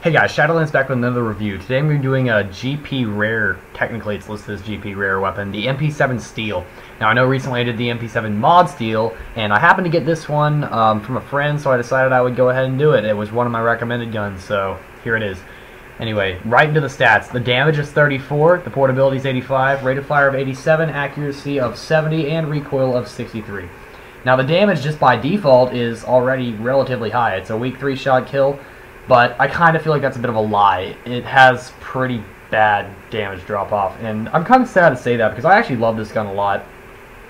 Hey guys, Shadolance back with another review. Today I'm going to be doing a GP rare, technically it's listed as GP rare weapon, the MP7 Steel. Now I know recently I did the MP7 Mod Steel, and I happened to get this one from a friend, so I decided I would go ahead and do it. It was one of my recommended guns, so here it is. Anyway, right into the stats. The damage is 34, the portability is 85, rate of fire of 87, accuracy of 70, and recoil of 63. Now the damage just by default is already relatively high. It's a weak 3-shot kill. But I kind of feel like that's a bit of a lie. It has pretty bad damage drop-off, and I'm kind of sad to say that because I actually love this gun a lot.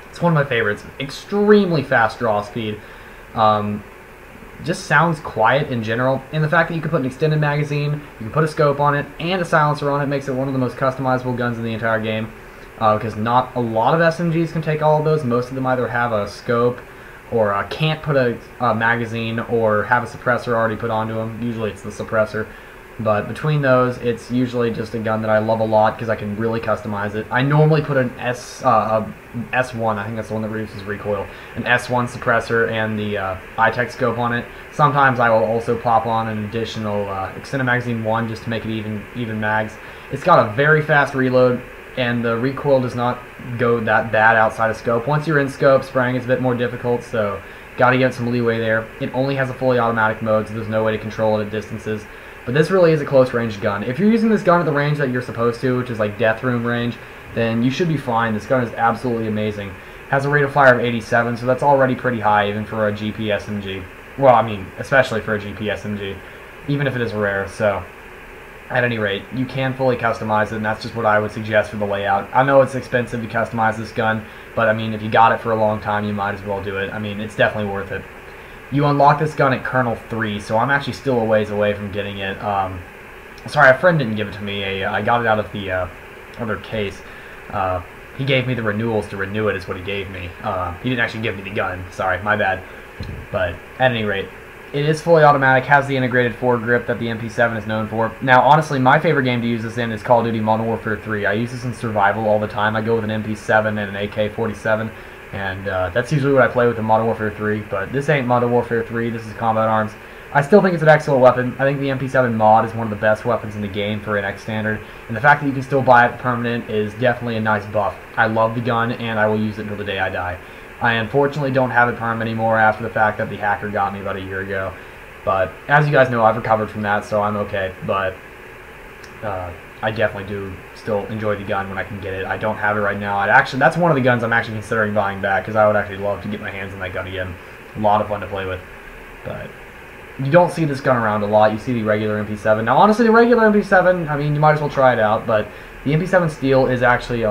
It's one of my favorites. Extremely fast draw speed. Just sounds quiet in general, and the fact that you can put an extended magazine, you can put a scope on it, and a silencer on it makes it one of the most customizable guns in the entire game, because not a lot of SMGs can take all of those. Most of them either have a scope or can't put a magazine or have a suppressor already put onto them. Usually it's the suppressor. But between those, it's usually just a gun that I love a lot because I can really customize it. I normally put an S1, I think that's the one that produces recoil, an S1 suppressor and the itech scope on it. Sometimes I will also pop on an additional extended magazine 1 just to make it even mags. It's got a very fast reload, and the recoil does not go that bad outside of scope. Once you're in scope, spraying is a bit more difficult, so gotta give it some leeway there. It only has a fully automatic mode, so there's no way to control it at distances. But this really is a close-range gun. If you're using this gun at the range that you're supposed to, which is like death room range, then you should be fine. This gun is absolutely amazing. Has a rate of fire of 87, so that's already pretty high even for a GP SMG. Well, I mean, especially for a GP SMG, even if it is rare, so at any rate, you can fully customize it, and that's just what I would suggest for the layout. I know it's expensive to customize this gun, but I mean, if you got it for a long time, you might as well do it. I mean, it's definitely worth it. You unlock this gun at Kernel 3, so I'm actually still a ways away from getting it. Sorry, a friend didn't give it to me. I got it out of the other case. He gave me the renewals to renew it, is what he gave me. He didn't actually give me the gun. Sorry, my bad. But at any rate, it is fully automatic, has the integrated foregrip that the MP7 is known for. Now, honestly, my favorite game to use this in is Call of Duty Modern Warfare 3. I use this in survival all the time. I go with an MP7 and an AK-47, and that's usually what I play with in Modern Warfare 3, but this ain't Modern Warfare 3, this is Combat Arms. I still think it's an excellent weapon. I think the MP7 mod is one of the best weapons in the game for NX standard, and the fact that you can still buy it permanent is definitely a nice buff. I love the gun, and I will use it until the day I die. I unfortunately don't have it perm anymore after the fact that the hacker got me about a year ago. But as you guys know, I've recovered from that, so I'm okay. But I definitely do still enjoy the gun when I can get it. I don't have it right now. That's one of the guns I'm actually considering buying back, because I would actually love to get my hands on that gun again. A lot of fun to play with. But you don't see this gun around a lot. You see the regular MP7. Now, honestly, the regular MP7, I mean, you might as well try it out. But the MP7 Steel is actually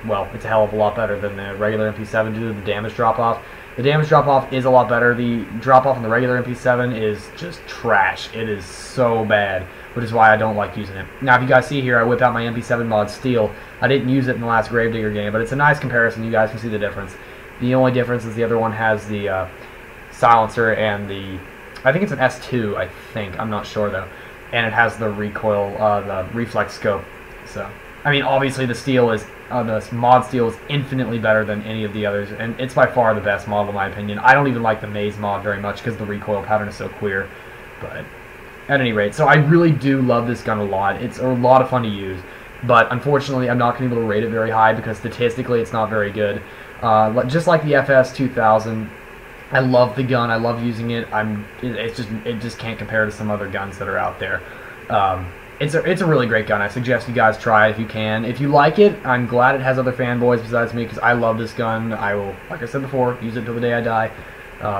well, it's a hell of a lot better than the regular MP7 due to the damage drop-off. The damage drop-off is a lot better. The drop-off on the regular MP7 is just trash. It is so bad, which is why I don't like using it. Now, if you guys see here, I whip out my MP7 Mod Steel. I didn't use it in the last Gravedigger game, but it's a nice comparison. You guys can see the difference. The only difference is the other one has the silencer and I think it's an S2, I think. I'm not sure, though. And it has the recoil, the reflex scope. So, I mean, obviously the Steel is the Mod Steel is infinitely better than any of the others, and it's by far the best model in my opinion. I don't even like the Maze mod very much because the recoil pattern is so queer, but at any rate, so I really do love this gun a lot. It's a lot of fun to use, but unfortunately I'm not going to be able to rate it very high because statistically it's not very good. Just like the FS 2000, I love the gun, I love using it. It just can't compare to some other guns that are out there. It's a really great gun. I suggest you guys try it if you can. If you like it, I'm glad it has other fanboys besides me because I love this gun. I will, like I said before, use it till the day I die.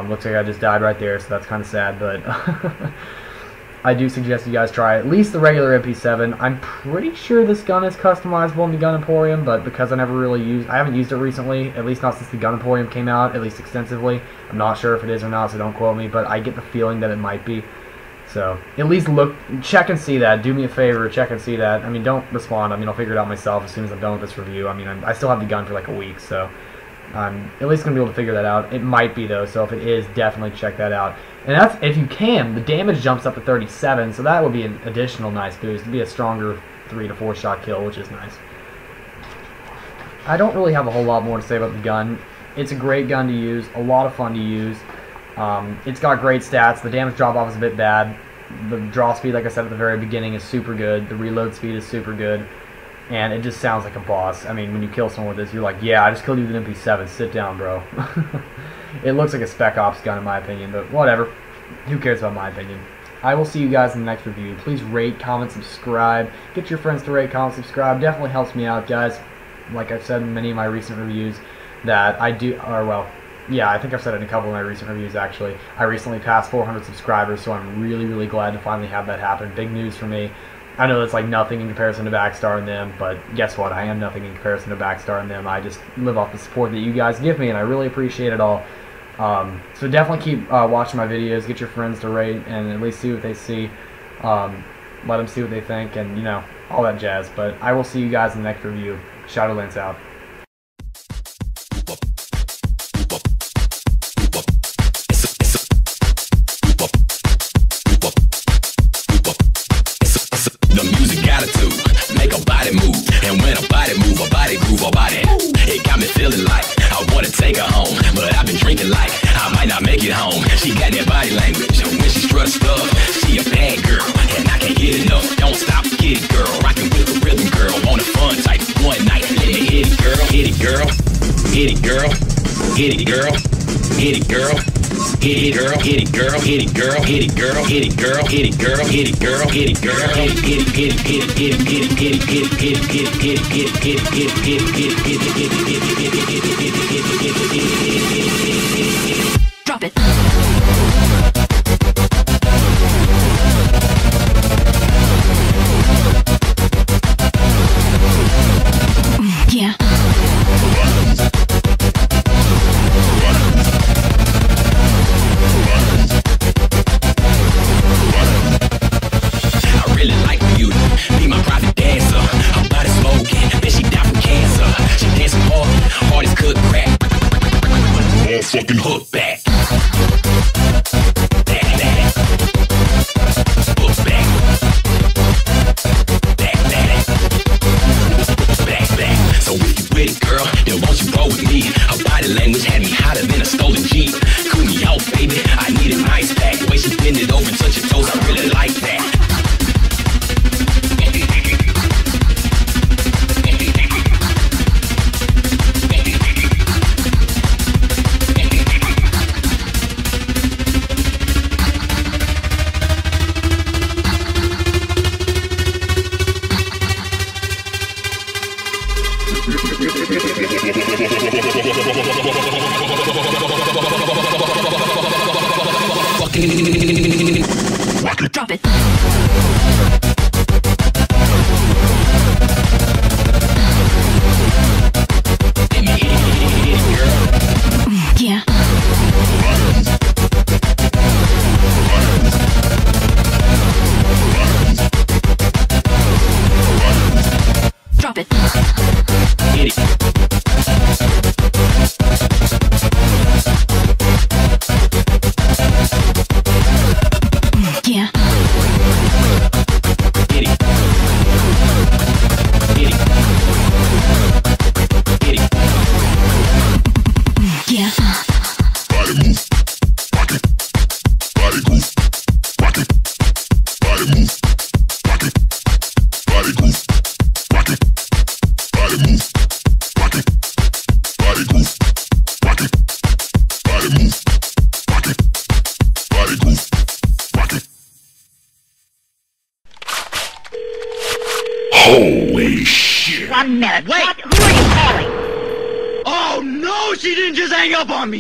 Looks like I just died right there, so that's kind of sad, but I do suggest you guys try at least the regular MP7. I'm pretty sure this gun is customizable in the Gun Emporium, but because I haven't used it recently, at least not since the Gun Emporium came out, at least extensively. I'm not sure if it is or not, so don't quote me, but I get the feeling that it might be. So, at least check and see that. Do me a favor, check and see that. I mean, don't respond. I mean, I'll figure it out myself as soon as I'm done with this review. I mean, I still have the gun for like a week, so I'm at least going to be able to figure that out. It might be, though, so if it is, definitely check that out. And that's, if you can, the damage jumps up to 37, so that would be an additional nice boost. It'd be a stronger 3 to 4 shot kill, which is nice. I don't really have a whole lot more to say about the gun. It's a great gun to use, a lot of fun to use. It's got great stats. The damage drop-off is a bit bad. The draw speed, like I said at the very beginning, is super good. The reload speed is super good. And it just sounds like a boss. I mean, when you kill someone with this, you're like, yeah, I just killed you with an MP7. Sit down, bro. It looks like a Spec Ops gun in my opinion, but whatever. Who cares about my opinion? I will see you guys in the next review. Please rate, comment, subscribe. Get your friends to rate, comment, subscribe. Definitely helps me out, guys. Like I've said in many of my recent reviews, that I do, or well, yeah, I think I've said it in a couple of my recent reviews actually. I recently passed 400 subscribers, so I'm really, really glad to finally have that happen. Big news for me. I know it's like nothing in comparison to Backstar and them, but guess what? I am nothing in comparison to Backstar and them. I just live off the support that you guys give me, and I really appreciate it all. So definitely keep watching my videos. Get your friends to rate and at least see what they see. Let them see what they think, and you know, all that jazz. But I will see you guys in the next review. Shadolance out. The music attitude, make a body move. And when a body move, a body groove, a body. It got me feeling like I wanna take her home, but I've been drinking like I might not make it home. She got that body language, and when she struts stuff, she a bad girl, and I can't get enough. Don't stop, get it, girl. Rockin' with the rhythm, girl. On a fun type, one night, let me hit it, girl. Hit it, girl. Hit it, girl. Hit it, girl. Hit it, girl. Hit it, girl, hit it, girl, hit it, girl, hit it, girl, hit it, girl, hit it, girl, hit it, girl, hit it, girl, hit it, hit it, hit it, hit it, hit it, hit it, hit it, hit it, hit it, hit it, hit it, hit it, hit it, drop it. Yeah. Fucking hook back. Hook back. Back. So if you with it, girl, then won't you roll with me? Her body language had me hotter than a stolen Jeep. Cool me out, baby. I need an ice pack. The way she bend it over and touch your toes, I really like that. Drop it. Yeah. Drop it. Hit it. Yeah. Hit it. Hit it. Hit it. Yeah. Body move. Rock it. Body groove. Rock it. Body move. Rock it. Body groove. Rock it. Body move. Rock it. Body groove. Rock it. Body move. Rock it. Body groove. Rock it. Holy shit. 1 minute. Wait. Who are you calling? Oh no, she didn't just hang up on me.